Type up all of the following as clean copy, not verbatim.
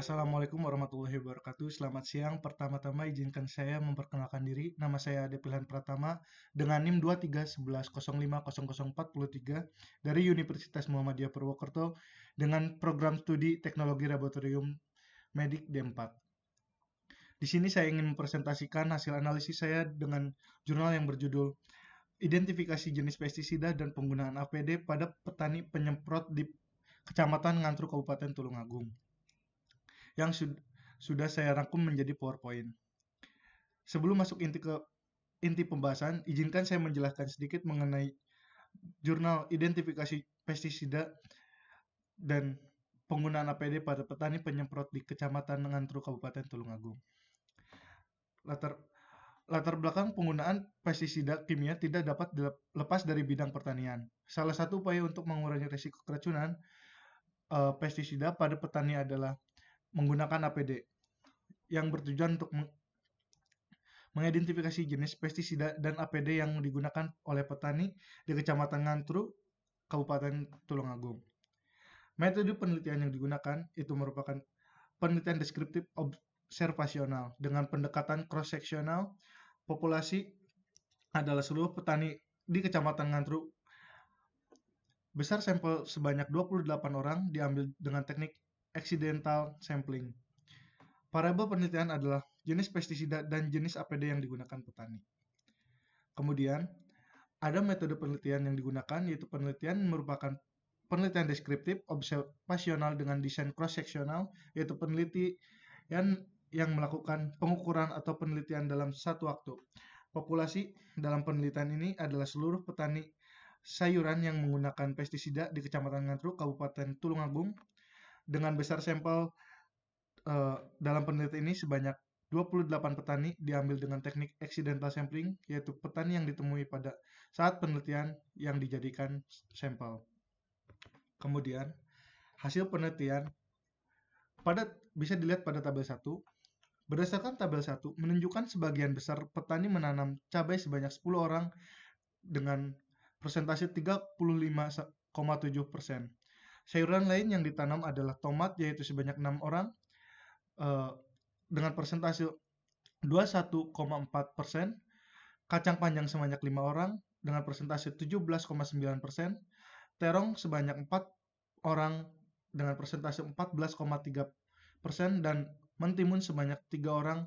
Assalamualaikum warahmatullahi wabarakatuh. Selamat siang. Pertama-tama izinkan saya memperkenalkan diri. Nama saya Ade Pilhan Pratama dengan NIM 2311050043 dari Universitas Muhammadiyah Purwokerto dengan program studi Teknologi Laboratorium Medik D4. Di sini saya ingin mempresentasikan hasil analisis saya dengan jurnal yang berjudul Identifikasi Jenis Pestisida dan Penggunaan APD pada Petani Penyemprot di Kecamatan Ngantru Kabupaten Tulungagung yang sudah saya rangkum menjadi PowerPoint. Sebelum masuk inti pembahasan, izinkan saya menjelaskan sedikit mengenai jurnal identifikasi pestisida dan penggunaan APD pada petani penyemprot di Kecamatan Ngantru Kabupaten Tulungagung. Latar belakang penggunaan pestisida kimia tidak dapat lepas dari bidang pertanian. Salah satu upaya untuk mengurangi risiko keracunan pestisida pada petani adalah menggunakan APD yang bertujuan untuk mengidentifikasi jenis pestisida dan APD yang digunakan oleh petani di Kecamatan Ngantru, Kabupaten Tulungagung. Metode penelitian yang digunakan itu merupakan penelitian deskriptif observasional dengan pendekatan cross-seksional. Populasi adalah seluruh petani di Kecamatan Ngantru. Besar sampel sebanyak 28 orang diambil dengan teknik accidental sampling. Variabel penelitian adalah jenis pestisida dan jenis APD yang digunakan petani. Kemudian, ada metode penelitian yang digunakan, yaitu penelitian merupakan penelitian deskriptif observasional dengan desain cross-seksional, yaitu penelitian yang melakukan pengukuran atau penelitian dalam satu waktu. Populasi dalam penelitian ini adalah seluruh petani sayuran yang menggunakan pestisida di Kecamatan Ngantru, Kabupaten Tulungagung, dengan besar sampel dalam penelitian ini sebanyak 28 petani diambil dengan teknik accidental sampling, yaitu petani yang ditemui pada saat penelitian yang dijadikan sampel. Kemudian, hasil penelitian bisa dilihat pada tabel 1. Berdasarkan tabel 1, menunjukkan sebagian besar petani menanam cabai sebanyak 10 orang dengan persentase 35,7%. Sayuran lain yang ditanam adalah tomat, yaitu sebanyak 6 orang dengan persentase 21,4%, kacang panjang sebanyak 5 orang dengan persentase 17,9%, terong sebanyak 4 orang dengan persentase 14,3%, dan mentimun sebanyak 3 orang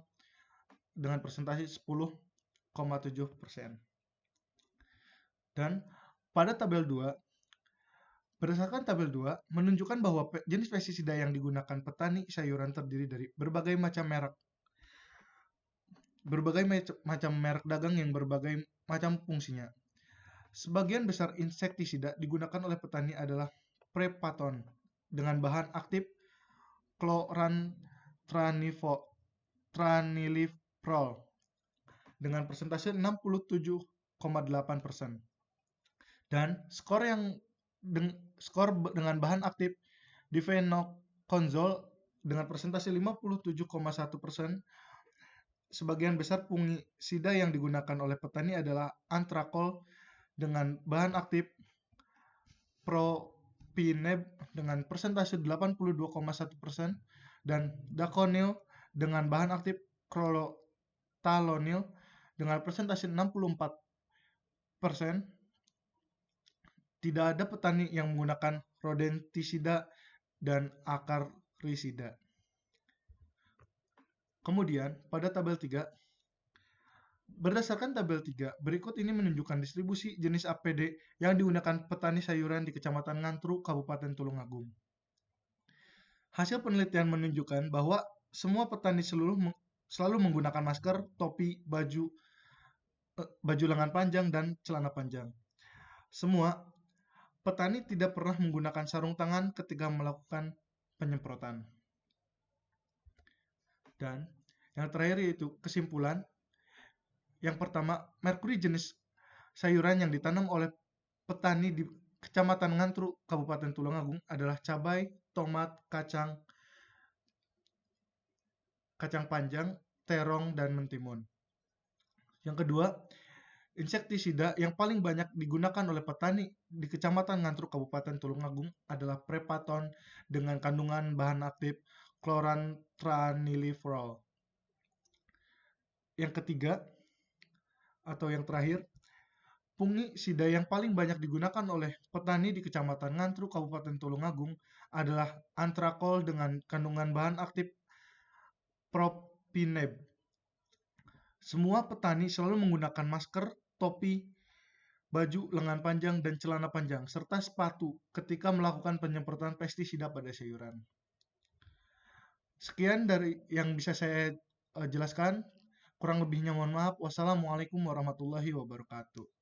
dengan persentase 10,7%. Dan pada tabel 2, berdasarkan tabel 2, menunjukkan bahwa jenis pestisida yang digunakan petani sayuran terdiri dari berbagai macam merek dagang yang berbagai macam fungsinya. Sebagian besar insektisida digunakan oleh petani adalah Prepaton dengan bahan aktif chlorantraniliprol dengan persentase 67,8%. Dan skor dengan bahan aktif difenoconazole dengan persentase 57,1%. Sebagian besar fungisida yang digunakan oleh petani adalah Antrakol dengan bahan aktif propineb dengan persentase 82,1% dan Daconil dengan bahan aktif Chlorothalonil dengan persentase 64%. Tidak ada petani yang menggunakan rodentisida dan akarisida. Kemudian, pada tabel 3, berdasarkan tabel 3, berikut ini menunjukkan distribusi jenis APD yang digunakan petani sayuran di Kecamatan Ngantru, Kabupaten Tulungagung. Hasil penelitian menunjukkan bahwa semua petani selalu menggunakan masker, topi, baju lengan panjang, dan celana panjang. Semua petani tidak pernah menggunakan sarung tangan ketika melakukan penyemprotan. Dan yang terakhir yaitu kesimpulan. Yang pertama, merkuri jenis sayuran yang ditanam oleh petani di Kecamatan Ngantru, Kabupaten Tulungagung adalah cabai, tomat, kacang panjang, terong, dan mentimun. Yang kedua, insektisida yang paling banyak digunakan oleh petani di Kecamatan Ngantru, Kabupaten Tulungagung adalah Prepaton dengan kandungan bahan aktif chlorantraniliprol. Yang ketiga, atau yang terakhir, fungisida yang paling banyak digunakan oleh petani di Kecamatan Ngantru, Kabupaten Tulungagung adalah antrakol dengan kandungan bahan aktif propineb. Semua petani selalu menggunakan masker, topi, baju lengan panjang, dan celana panjang, serta sepatu ketika melakukan penyemprotan pestisida pada sayuran. Sekian dari yang bisa saya jelaskan. Kurang lebihnya mohon maaf. Wassalamualaikum warahmatullahi wabarakatuh.